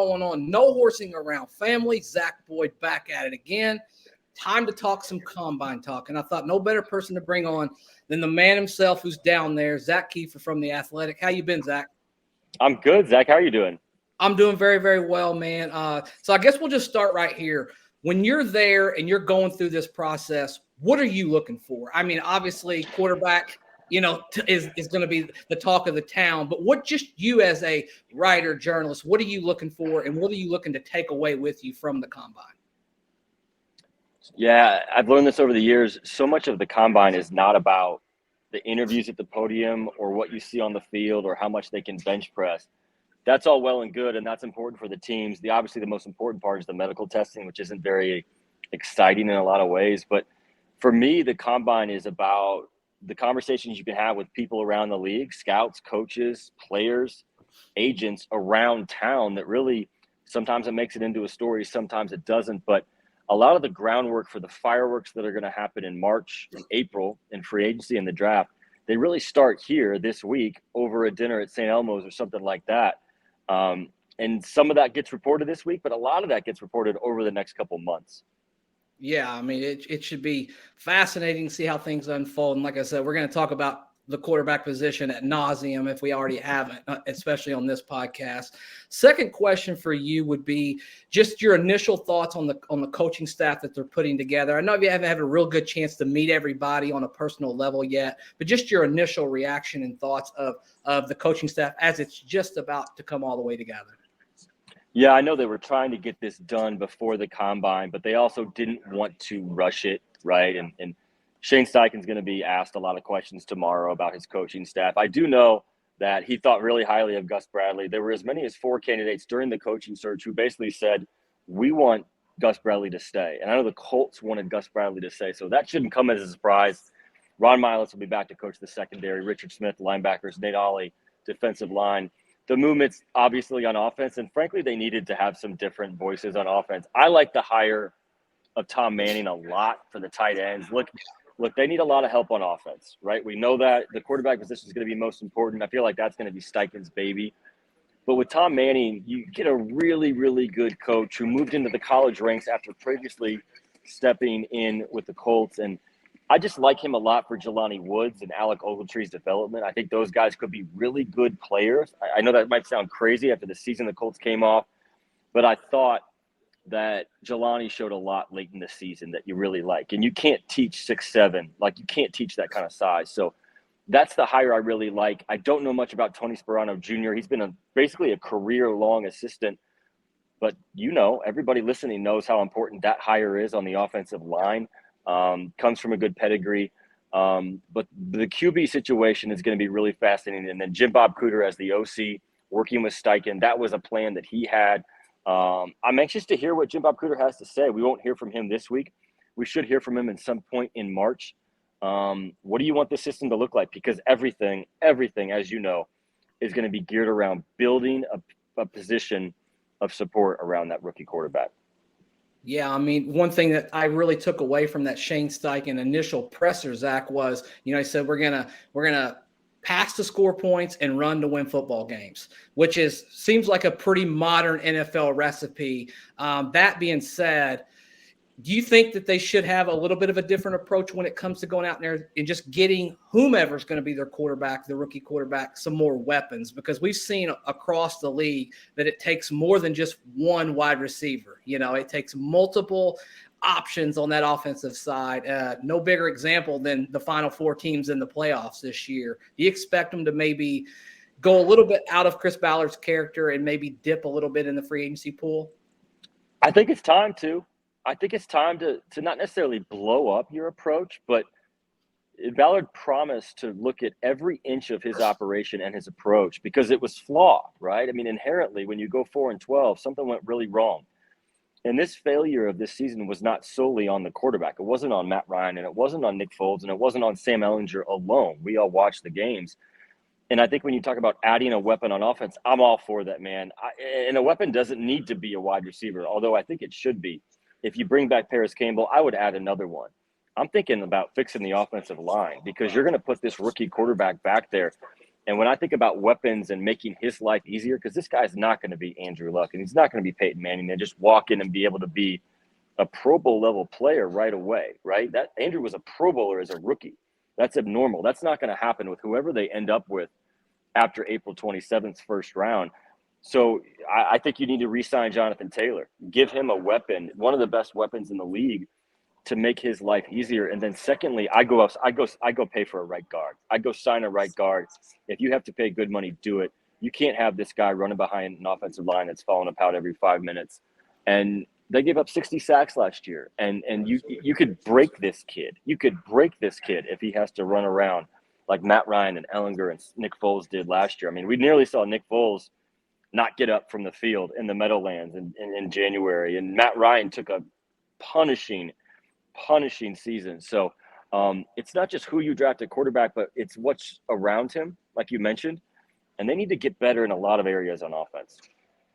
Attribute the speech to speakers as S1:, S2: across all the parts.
S1: going on? No horsing around family. Zach Boyd back at it again. Time to talk some combine talk. And I thought no better person to bring on than the man himself who's down there, Zak Keefer from The Athletic. How you been, Zach?
S2: I'm good, Zach. How are you doing?
S1: I'm doing very, very well, man. So I guess we'll just start right here. When you're there and you're going through this process, what are you looking for? I mean, obviously, quarterback, is going to be the talk of the town. But what just you as a writer, journalist, what are you looking for, and what are you looking to take away with you from the combine?
S2: Yeah, I've learned this over the years. So much of the combine is not about the interviews at the podium or what you see on the field or how much they can bench press. That's all well and good, and that's important for the teams. Obviously, the most important part is the medical testing, which isn't very exciting in a lot of ways. But for me, the combine is about the conversations you can have with people around the league, scouts, coaches, players, agents around town that really sometimes it makes it into a story, sometimes it doesn't. But a lot of the groundwork for the fireworks that are going to happen in March and April in free agency and the draft, they really start here this week over a dinner at St. Elmo's or something like that. And some of that gets reported this week, but a lot of that gets reported over the next couple months.
S1: Yeah, I mean, it should be fascinating to see how things unfold. And like I said, we're going to talk about the quarterback position ad nauseum if we already haven't, especially on this podcast. Second question for you would be just your initial thoughts on the coaching staff that they're putting together. I know you haven't had a real good chance to meet everybody on a personal level yet, but just your initial reaction and thoughts of the coaching staff as it's just about to come all the way together.
S2: Yeah, I know they were trying to get this done before the combine, but they also didn't want to rush it, right? And Shane Steichen's going to be asked a lot of questions tomorrow about his coaching staff. I do know that he thought really highly of Gus Bradley. There were as many as 4 candidates during the coaching search who basically said, we want Gus Bradley to stay. And I know the Colts wanted Gus Bradley to stay, so that shouldn't come as a surprise. Ron Miles will be back to coach the secondary. Richard Smith, linebackers. Nate Ollie, defensive line. The movement's obviously on offense, and frankly, they needed to have some different voices on offense. I like the hire of Tom Manning a lot for the tight ends. Look, they need a lot of help on offense, right? We know that the quarterback position is going to be most important. I feel like that's going to be Steichen's baby. But with Tom Manning, you get a really, really good coach who moved into the college ranks after previously stepping in with the Colts. And I just like him a lot for Jelani Woods and Alec Ogletree's development. I think those guys could be really good players. I know that might sound crazy after the season the Colts came off, but I thought that Jelani showed a lot late in the season that you really like. And you can't teach 6'7". Like, you can't teach that kind of size. So that's the hire I really like. I don't know much about Tony Sperano Jr. He's been basically a career-long assistant. But, everybody listening knows how important that hire is on the offensive line. Comes from a good pedigree. But the QB situation is going to be really fascinating. And then Jim Bob Cooter as the OC, working with Steichen, that was a plan that he had. I'm anxious to hear what Jim Bob Cooter has to say. We won't hear from him this week. We should hear from him at some point in March. What do you want the system to look like? Because everything, as you know, is going to be geared around building a position of support around that rookie quarterback.
S1: Yeah, I mean, one thing that I really took away from that Shane Steichen initial presser, Zach, was, he said we're gonna pass to score points and run to win football games, which seems like a pretty modern NFL recipe. That being said, do you think that they should have a little bit of a different approach when it comes to going out there and just getting whomever's going to be their quarterback, the rookie quarterback, some more weapons? Because we've seen across the league that it takes more than just one wide receiver. It takes multiple options on that offensive side. No bigger example than the final 4 teams in the playoffs this year. Do you expect them to maybe go a little bit out of Chris Ballard's character and maybe dip a little bit in the free agency pool?
S2: I think it's time to. I think it's time to not necessarily blow up your approach, but Ballard promised to look at every inch of his operation and his approach because it was flawed, right? I mean, inherently, when you go 4-12, something went really wrong. And this failure of this season was not solely on the quarterback. It wasn't on Matt Ryan, and it wasn't on Nick Foles, and it wasn't on Sam Ehlinger alone. We all watched the games. And I think when you talk about adding a weapon on offense, I'm all for that, man. And a weapon doesn't need to be a wide receiver, although I think it should be. If you bring back Paris Campbell, I would add another one. I'm thinking about fixing the offensive line because you're going to put this rookie quarterback back there. And when I think about weapons and making his life easier, because this guy's not going to be Andrew Luck and he's not going to be Peyton Manning and just walk in and be able to be a Pro Bowl level player right away, right? That Andrew was a Pro Bowler as a rookie. That's abnormal. That's not going to happen with whoever they end up with after April 27th, first round. So I think you need to re-sign Jonathan Taylor, give him a weapon, one of the best weapons in the league, to make his life easier. And then secondly, I go pay for a right guard. I go sign a right guard. If you have to pay good money, do it. You can't have this guy running behind an offensive line that's falling apart every 5 minutes. And they gave up 60 sacks last year. And you could break this kid. You could break this kid if he has to run around like Matt Ryan and Ellinger and Nick Foles did last year. I mean, we nearly saw Nick Foles not get up from the field in the Meadowlands in January. And Matt Ryan took a punishing season. So it's not just who you draft at quarterback, but it's what's around him, like you mentioned. And they need to get better in a lot of areas on offense.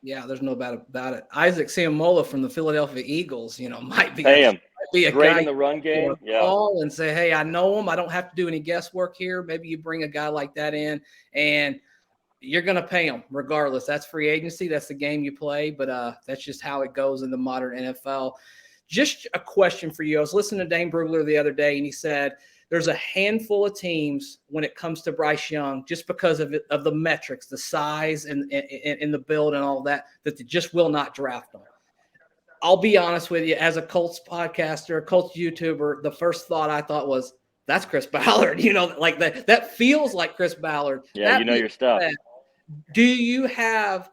S1: Yeah, there's no doubt about it. Isaac Seumalo from the Philadelphia Eagles, might be a
S2: great
S1: guy
S2: in the run game.
S1: Call and say, hey, I know him. I don't have to do any guesswork here. Maybe you bring a guy like that in, and you're going to pay him regardless. That's free agency. That's the game you play, but that's just how it goes in the modern NFL. Just a question for you. I was listening to Dane Brugler the other day, and he said there's a handful of teams when it comes to Bryce Young, just because of the metrics, the size and the build and all that they just will not draft him. I'll be honest with you, as a Colts podcaster, a Colts YouTuber, the first thought I thought was, that's Chris Ballard. Like that feels like Chris Ballard.
S2: Yeah, your stuff.
S1: Do you have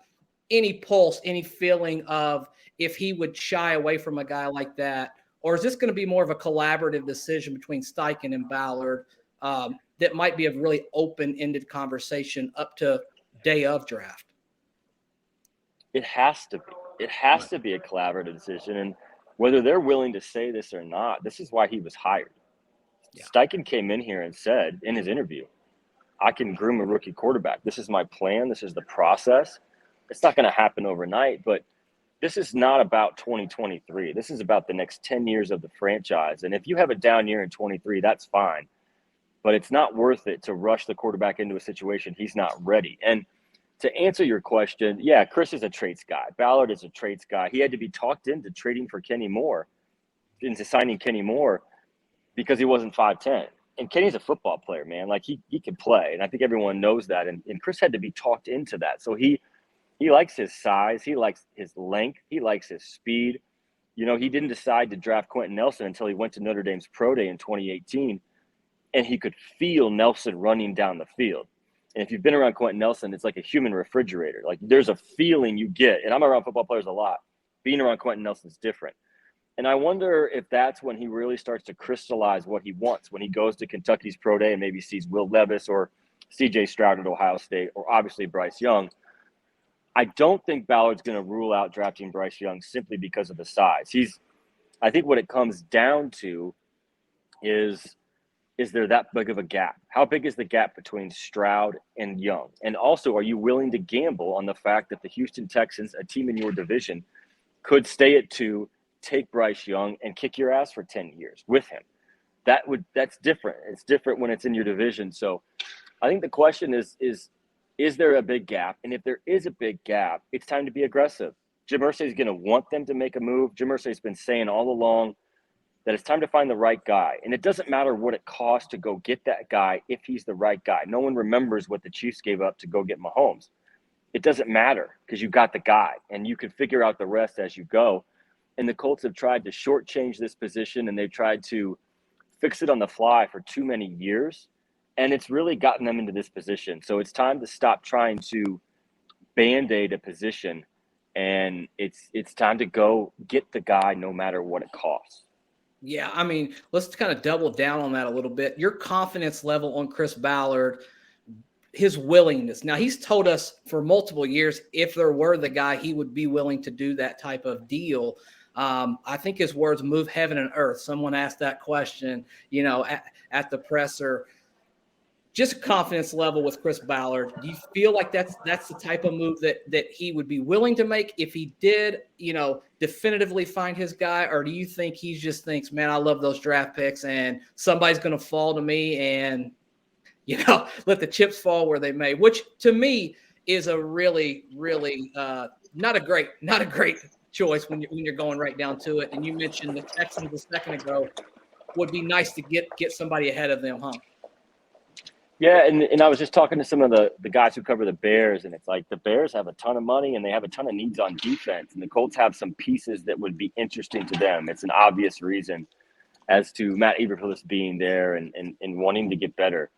S1: any pulse, any feeling of if he would shy away from a guy like that? Or is this going to be more of a collaborative decision between Steichen and Ballard that might be a really open-ended conversation up to day of draft?
S2: It has to be. It has to be a collaborative decision. And whether they're willing to say this or not, this is why he was hired. Yeah. Steichen came in here and said in his interview, I can groom a rookie quarterback. This is my plan. This is the process. It's not going to happen overnight, but this is not about 2023. This is about the next 10 years of the franchise. And if you have a down year in 23, that's fine. But it's not worth it to rush the quarterback into a situation he's not ready. And to answer your question, yeah, Chris is a traits guy. Ballard is a traits guy. He had to be talked into trading for Kenny Moore, into signing Kenny Moore, because he wasn't 5'10". And Kenny's a football player, man. Like, he can play. And I think everyone knows that. And Chris had to be talked into that. So he likes his size. He likes his length. He likes his speed. He didn't decide to draft Quentin Nelson until he went to Notre Dame's Pro Day in 2018. And he could feel Nelson running down the field. And if you've been around Quentin Nelson, it's like a human refrigerator. Like, there's a feeling you get. And I'm around football players a lot. Being around Quentin Nelson's different. And I wonder if that's when he really starts to crystallize what he wants, when he goes to Kentucky's Pro Day and maybe sees Will Levis or C.J. Stroud at Ohio State, or obviously Bryce Young. I don't think Ballard's going to rule out drafting Bryce Young simply because of the size. I think what it comes down to is there that big of a gap? How big is the gap between Stroud and Young? And also, are you willing to gamble on the fact that the Houston Texans, a team in your division, could stay at 2, take Bryce Young, and kick your ass for 10 years with him? That's different. It's different when it's in your division. So I think the question is there a big gap? And if there is a big gap, it's time to be aggressive. Jim Irsay is going to want them to make a move. Jim Irsay has been saying all along that it's time to find the right guy. And it doesn't matter what it costs to go get that guy if he's the right guy. No one remembers what the Chiefs gave up to go get Mahomes. It doesn't matter because you got the guy, and you can figure out the rest as you go. And the Colts have tried to shortchange this position, and they've tried to fix it on the fly for too many years. And it's really gotten them into this position. So it's time to stop trying to Band-Aid a position, and it's time to go get the guy no matter what it costs.
S1: Yeah, I mean, let's kind of double down on that a little bit. Your confidence level on Chris Ballard, his willingness. Now, he's told us for multiple years, if there were the guy, he would be willing to do that type of deal. I think his words move heaven and earth. Someone asked that question, at the presser. Just confidence level with Chris Ballard. Do you feel like that's the type of move that he would be willing to make if he did, definitively find his guy? Or do you think he just thinks, man, I love those draft picks and somebody's going to fall to me and let the chips fall where they may, which to me is a really, really not a great choice when you're going right down to it. And you mentioned the Texans a second ago. Would be nice to get somebody ahead of them, huh?
S2: Yeah, and I was just talking to some of the guys who cover the Bears, and it's like the Bears have a ton of money and they have a ton of needs on defense, and the Colts have some pieces that would be interesting to them. It's an obvious reason as to Matt Eberflus being there and wanting to get better.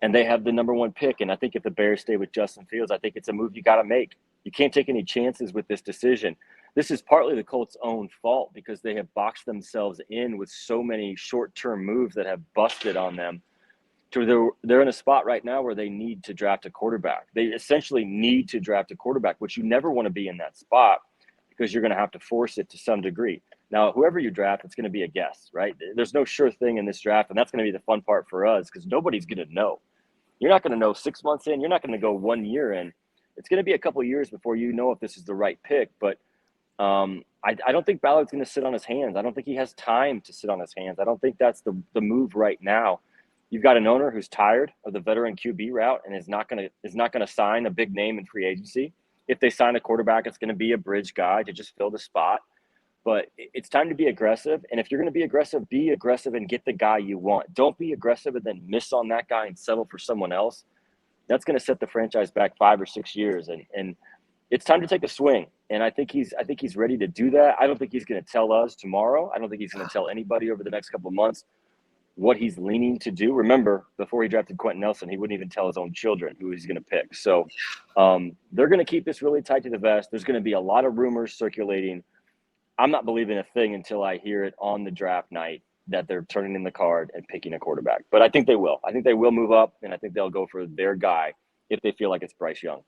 S2: And they have the number one pick, and I think if the Bears stay with Justin Fields, I think it's a move you got to make. You can't take any chances with this decision. This is partly the Colts' own fault because they have boxed themselves in with so many short-term moves that have busted on them. They're in a spot right now where they need to draft a quarterback. They essentially need to draft a quarterback, which you never want to be in that spot because you're going to have to force it to some degree. Now, whoever you draft, it's going to be a guess, right? There's no sure thing in this draft, and that's going to be the fun part for us because nobody's going to know. You're not going to know 6 months in. You're not going to go 1 year in. It's going to be a couple of years before you know if this is the right pick. But I don't think Ballard's going to sit on his hands. I don't think he has time to sit on his hands. I don't think that's the move right now. You've got an owner who's tired of the veteran QB route and is not going to sign a big name in free agency. If they sign a quarterback, it's going to be a bridge guy to just fill the spot. But it's time to be aggressive. And if you're going to be aggressive and get the guy you want. Don't be aggressive and then miss on that guy and settle for someone else. That's going to set the franchise back 5 or 6 years. And it's time to take a swing. And I think he's ready to do that. I don't think he's going to tell us tomorrow. I don't think he's going to tell anybody over the next couple of months what he's leaning to do. Remember, before he drafted Quentin Nelson, he wouldn't even tell his own children who he's going to pick. So they're going to keep this really tight to the vest. There's going to be a lot of rumors circulating. I'm not believing a thing until I hear it on the draft night that they're turning in the card and picking a quarterback. But I think they will. I think they will move up, and I think they'll go for their guy if they feel like it's Bryce Young.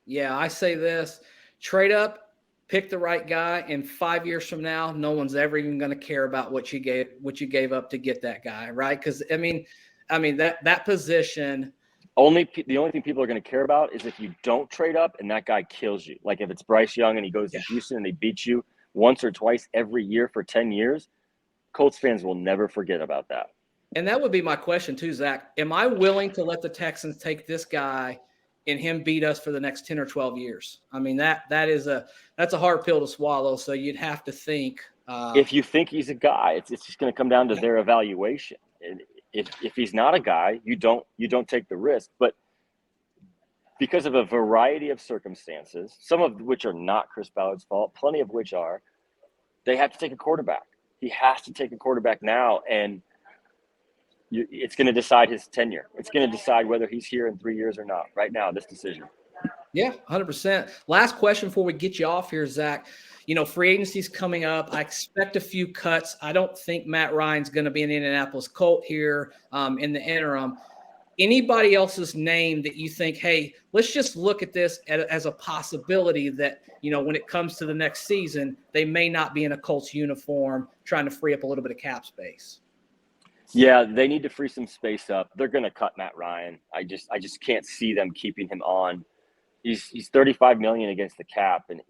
S1: Yeah, I say this: trade up, pick the right guy, and 5 years from now, no one's ever even going to care about what you gave up to get that guy, right? Because I mean that position.
S2: The only thing people are going to care about is if you don't trade up and that guy kills you. Like if it's Bryce Young and he goes to Houston and they beat you once or twice every year for 10 years, Colts fans will never forget about that.
S1: And that would be my question too, Zach. Am I willing to let the Texans take this guy and him beat us for the next 10 or 12 years? I mean, that's a hard pill to swallow. So you'd have to think.
S2: If you think he's a guy, it's just going to come down to their evaluation. And if he's not a guy, you don't take the risk. But because of a variety of circumstances, some of which are not Chris Ballard's fault, plenty of which are, they have to take a quarterback. He has to take a quarterback now, and it's going to decide his tenure. It's going to decide whether he's here in 3 years or not. Right now, this decision.
S1: Yeah, 100%. Last question before we get you off here, Zach. Free agency's coming up. I expect a few cuts. I don't think Matt Ryan's going to be an Indianapolis Colt here in the interim. Anybody else's name that you think, hey, let's just look at this as a possibility that, when it comes to the next season, they may not be in a Colts uniform trying to free up a little bit of cap space?
S2: Yeah, they need to free some space up. They're going to cut Matt Ryan. I just can't see them keeping him on. He's $35 million against the cap, and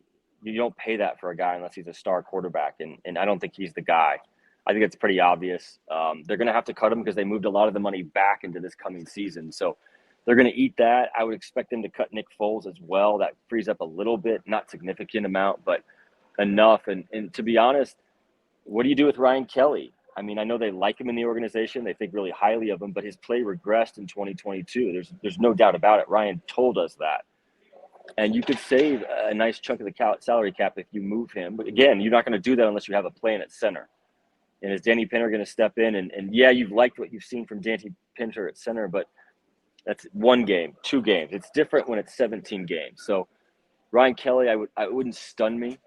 S2: you don't pay that for a guy unless he's a star quarterback, and I don't think he's the guy. I think it's pretty obvious. They're going to have to cut him because they moved a lot of the money back into this coming season. So they're going to eat that. I would expect them to cut Nick Foles as well. That frees up a little bit, not significant amount, but enough. And to be honest, what do you do with Ryan Kelly? I mean, I know they like him in the organization. They think really highly of him, but his play regressed in 2022. There's no doubt about it. Ryan told us that. And you could save a nice chunk of the salary cap if you move him. But again, you're not going to do that unless you have a plan at center. And is Danny Pinter going to step in? And yeah, you've liked what you've seen from Danny Pinter at center, but that's 1 game, 2 games. It's different when it's 17 games. So Ryan Kelly, I wouldn't stun me.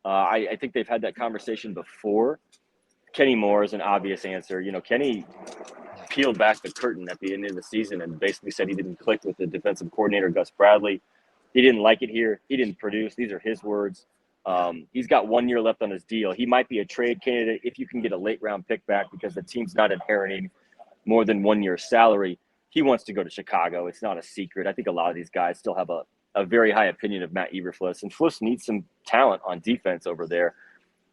S2: I think they've had that conversation before. Kenny Moore is an obvious answer. Kenny peeled back the curtain at the end of the season and basically said he didn't click with the defensive coordinator, Gus Bradley. He didn't like it here. He didn't produce. These are his words. He's got 1 year left on his deal. He might be a trade candidate if you can get a late round pick back because the team's not inheriting more than 1 year's salary. He wants to go to Chicago. It's not a secret. I think a lot of these guys still have a very high opinion of Matt Eberflus, and Fluss needs some talent on defense over there.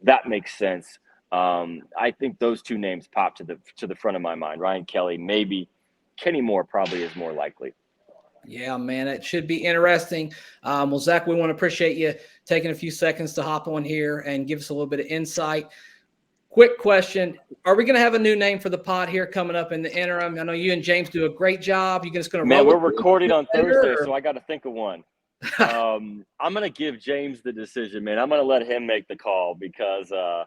S2: That makes sense. I think those 2 names pop to the front of my mind. Ryan Kelly, maybe Kenny Moore probably is more likely.
S1: Yeah, man, it should be interesting. Well, Zach, we want to appreciate you taking a few seconds to hop on here and give us a little bit of insight. Quick question. Are we going to have a new name for the pod here coming up in the interim? I know you and James do a great job. You just going to
S2: Man,
S1: roll
S2: we're recording on Thursday,
S1: or?
S2: so I got to think of one. I'm going to give James the decision, man. I'm going to let him make the call because I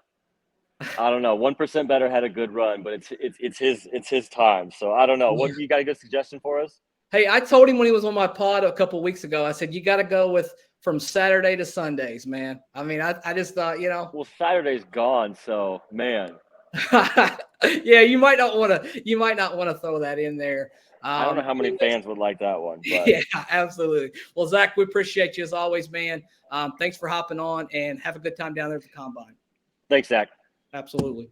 S2: don't know. 1% Better had a good run, but it's his time. So I don't know. What you got a good suggestion for us?
S1: Hey, I told him when he was on my pod a couple of weeks ago, I said, you got to go with from Saturday to Sundays, man. I mean, I just thought,
S2: Well, Saturday's gone, so man.
S1: Yeah, you might not want to throw that in there.
S2: I don't know how many fans would like that one. But.
S1: Yeah, absolutely. Well, Zach, we appreciate you as always, man. Thanks for hopping on and have a good time down there at the Combine.
S2: Thanks, Zach.
S1: Absolutely.